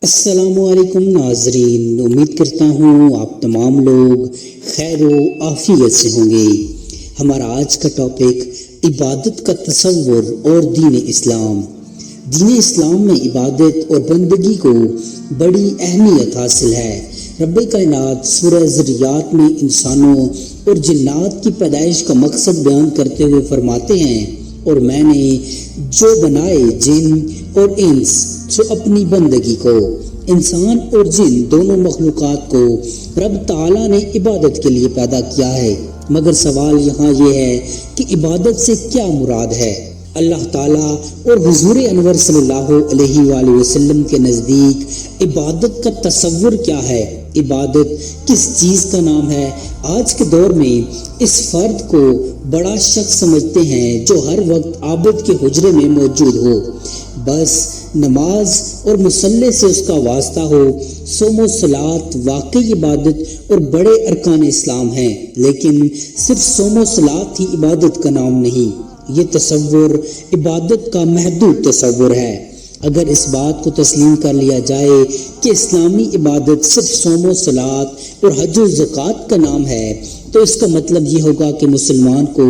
السلام علیکم ناظرین، امید کرتا ہوں آپ تمام لوگ خیر و عافیت سے ہوں گے۔ ہمارا آج کا ٹاپک عبادت کا تصور اور دین اسلام۔ دین اسلام میں عبادت اور بندگی کو بڑی اہمیت حاصل ہے۔ رب کائنات سورہ ذریات میں انسانوں اور جنات کی پیدائش کا مقصد بیان کرتے ہوئے فرماتے ہیں، اور میں نے جو بنائے جن اور انس سو اپنی بندگی کو۔ انسان اور جن دونوں مخلوقات کو رب تعالیٰ نے عبادت کے لیے پیدا کیا ہے، مگر سوال یہاں یہ ہے کہ عبادت سے کیا مراد ہے؟ اللہ تعالیٰ اور حضور انور صلی اللہ علیہ وآلہ وسلم کے نزدیک عبادت کا تصور کیا ہے؟ عبادت کس چیز کا نام ہے؟ آج کے دور میں اس فرد کو بڑا شخص سمجھتے ہیں جو ہر وقت عابد کے حجرے میں موجود ہو، بس نماز اور مصلی سے اس کا واسطہ ہو۔ صوم و صلات واقعی عبادت اور بڑے ارکان اسلام ہیں، لیکن صرف صوم و صلات ہی عبادت کا نام نہیں۔ یہ تصور عبادت کا محدود تصور ہے۔ اگر اس بات کو تسلیم کر لیا جائے کہ اسلامی عبادت صرف صوم و صلات اور حج و زکوٰۃ کا نام ہے، تو اس کا مطلب یہ ہوگا کہ مسلمان کو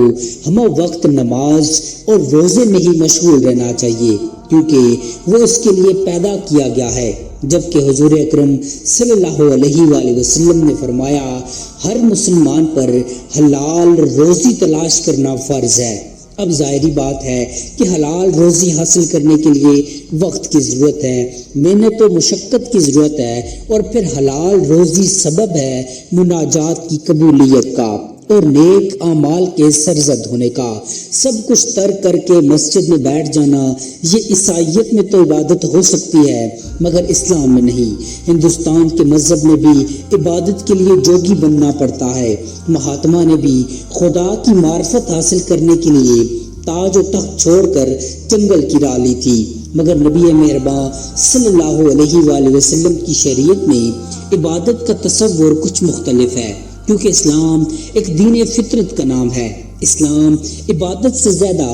ہمہ وقت نماز اور روزے میں ہی مشغول رہنا چاہیے، کیونکہ وہ اس کے لیے پیدا کیا گیا ہے، جبکہ حضور اکرم صلی اللہ علیہ وآلہ وسلم نے فرمایا ہر مسلمان پر حلال روزی تلاش کرنا فرض ہے۔ اب ظاہری بات ہے کہ حلال روزی حاصل کرنے کے لیے وقت کی ضرورت ہے، محنت و مشقت کی ضرورت ہے، اور پھر حلال روزی سبب ہے مناجات کی قبولیت کا اور نیک اعمال کے سرزد ہونے کا۔ سب کچھ ترک کر کے مسجد میں بیٹھ جانا، یہ عیسائیت میں تو عبادت ہو سکتی ہے مگر اسلام میں نہیں۔ ہندوستان کے مذہب میں بھی عبادت کے لیے جوگی بننا پڑتا ہے۔ مہاتما نے بھی خدا کی معرفت حاصل کرنے کے لیے تاج و تخت چھوڑ کر جنگل کی راہ لی تھی، مگر نبی مہرباں صلی اللہ علیہ وآلہ وسلم کی شریعت میں عبادت کا تصور کچھ مختلف ہے، کیونکہ اسلام ایک دین فطرت کا نام ہے۔ اسلام عبادت سے زیادہ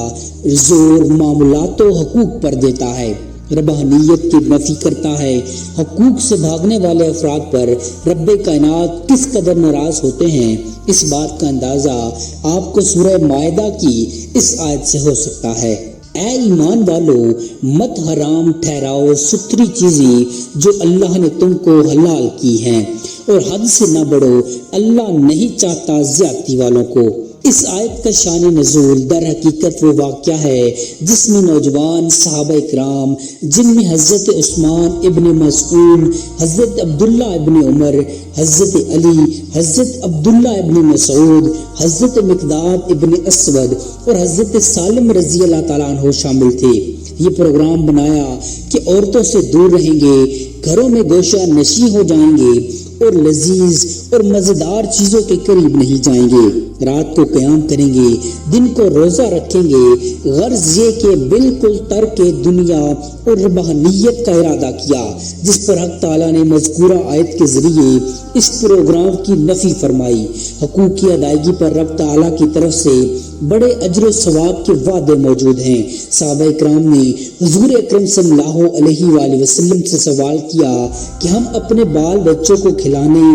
زور معاملات و حقوق پر دیتا ہے، ربانیت کی نفی کرتا ہے۔ حقوق سے بھاگنے والے افراد پر رب کائنات کس قدر ناراض ہوتے ہیں، اس بات کا اندازہ آپ کو سورہ مائدہ کی اس آیت سے ہو سکتا ہے۔ اے ایمان والو، مت حرام ٹھہراؤ ستھری چیزیں جو اللہ نے تم کو حلال کی ہیں، اور حد سے نہ بڑھو، اللہ نہیں چاہتا زیادتی والوں کو۔ اس آیت کا شان نزول در حقیقت وہ واقعہ ہے جس میں نوجوان صحابہ اکرام، جن میں حضرت عثمان ابن مسعود، حضرت عبداللہ ابن عمر، حضرت علی، حضرت عبداللہ ابن مسعود، حضرت مقداد ابن اسود اور حضرت سالم رضی اللہ تعالیٰ عنہ شامل تھے، یہ پروگرام بنایا کہ عورتوں سے دور رہیں گے، گھروں میں گوشہ نشی ہو جائیں گے اور لذیذ اور مزیدار چیزوں کے قریب نہیں جائیں گے، رات کو قیام کریں گے، دن کو روزہ رکھیں گے، غرض یہ کہ بالکل ترک دنیا اور ربحانیت کا ارادہ کیا، جس پر حق تعالیٰ نے مذکورہ آیت کے ذریعے اس پروگرام کی نفی فرمائی۔ حقوق کی ادائیگی پر رب تعالیٰ کی طرف سے بڑے اجر و ثواب کے وعدے موجود ہیں۔ صحابہ اکرام نے حضور اکرم صلی اللہ علیہ وآلہ وسلم سے سوال کیا کہ ہم اپنے بال بچوں کو کھلانے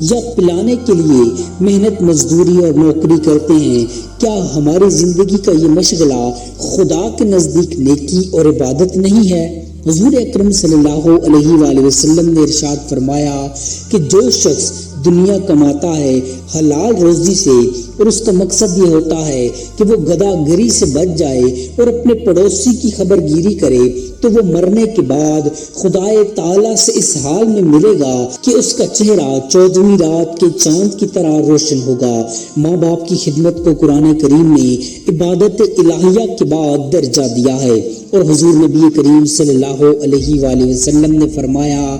یا پلانے کے لیے محنت مزدوری اور نوکری کرتے ہیں، کیا ہماری زندگی کا یہ مشغلہ خدا کے نزدیک نیکی اور عبادت نہیں ہے؟ حضور اکرم صلی اللہ علیہ وآلہ وسلم نے ارشاد فرمایا کہ جو شخص دنیا کماتا ہے حلال روزی سے اور اس کا مقصد یہ ہوتا ہے کہ وہ گدھا گری سے بچ جائے اور اپنے پڑوسی کی خبر گیری کرے، تو وہ مرنے کے بعد خدائے تعالیٰ سے اس حال میں ملے گا کہ اس کا چہرہ 14ویں رات کے چاند کی طرح روشن ہوگا۔ ماں باپ کی خدمت کو قرآن کریم نے عبادت الہیہ کے بعد درجہ دیا ہے، اور حضور نبی کریم صلی اللہ علیہ وآلہ وسلم نے فرمایا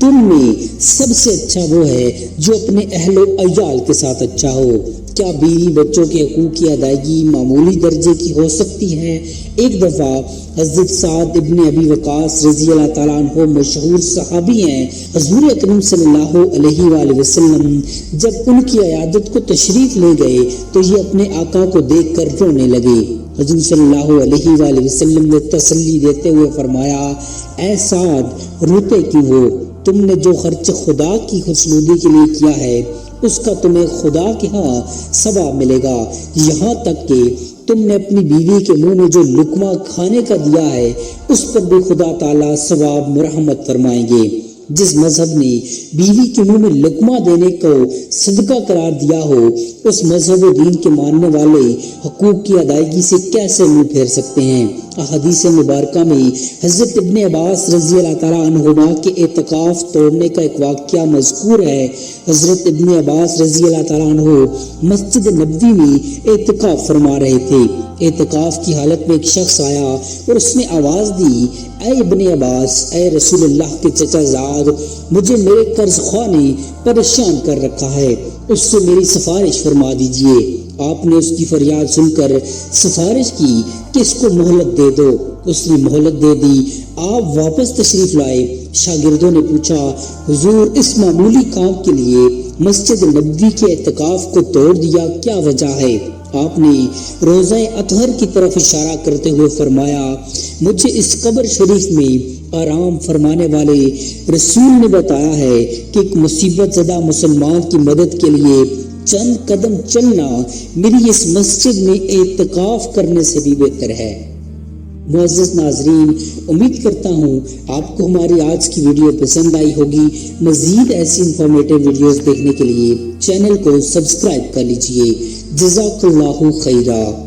تم میں سب سے اچھا وہ ہے جو اپنے اہل و عیال کے ساتھ اچھا ہو۔ کیا بیوی بچوں کے حقوق کی ادائیگی معمولی درجے کی ہو سکتی ہے؟ ایک دفعہ حضرت سعد ابن ابی وقاص رضی اللہ تعالیٰ عنہ مشہور صحابی ہیں، حضور اکرم صلی اللہ علیہ وآلہ وسلم جب ان کی عیادت کو تشریف لے گئے تو یہ اپنے آقا کو دیکھ کر رونے لگے۔ حضور صلی اللہ علیہ وآلہ وسلم نے تسلی دیتے ہوئے فرمایا، اے سعد روتے کیوں ہو؟ تم نے جو خرچ خدا کی خوشنودی کے لیے کیا ہے اس کا تمہیں خدا کے ہاں ثواب ملے گا، یہاں تک کہ تم نے اپنی بیوی کے منہ میں جو لقمہ کھانے کا دیا ہے اس پر بھی خدا تعالیٰ ثواب مرحمت فرمائیں گے۔ جس مذہب نے بیوی کے منہ میں لقمہ دینے کو صدقہ قرار دیا ہو اس مذہب و دین کے ماننے والے حقوق کی ادائیگی سے کیسے منہ پھیر سکتے ہیں؟ احادیث مبارکہ میں حضرت ابن عباس رضی اللہ تعالیٰ عنہما کے اعتکاف توڑنے کا ایک واقعہ مذکور ہے۔ حضرت ابن عباس رضی اللہ تعالیٰ عنہ مسجد نبوی میں اعتکاف فرما رہے تھے۔ اعتکاف کی حالت میں ایک شخص آیا اور اس نے آواز دی، اے ابن عباس، اے رسول اللہ کے چچا زاد، مجھے میرے قرض خواہ نے پریشان کر رکھا ہے، اس سے میری سفارش فرما دیجئے۔ آپ نے اس کی فریاد سن کر سفارش کی کہ اس کو مہلت دے دو۔ اس نے مہلت دے دی۔ آپ واپس تشریف لائے۔ شاگردوں نے پوچھا، حضور اس معمولی کام کے لیے مسجد نبوی کے اعتکاف کو توڑ دیا، کیا وجہ ہے؟ آپ نے روضہ اطہر کی طرف اشارہ کرتے ہوئے فرمایا، مجھے اس قبر شریف میں آرام فرمانے والے رسول نے بتایا ہے کہ ایک مصیبت زدہ مسلمان کی مدد کے لیے چند قدم چلنا میری اس مسجد میں اعتکاف کرنے سے بھی بہتر ہے۔ معزز ناظرین، امید کرتا ہوں آپ کو ہماری آج کی ویڈیو پسند آئی ہوگی۔ مزید ایسی انفارمیٹیو ویڈیوز دیکھنے کے لیے چینل کو سبسکرائب کر لیجئے۔ جزاک اللہ خیرہ۔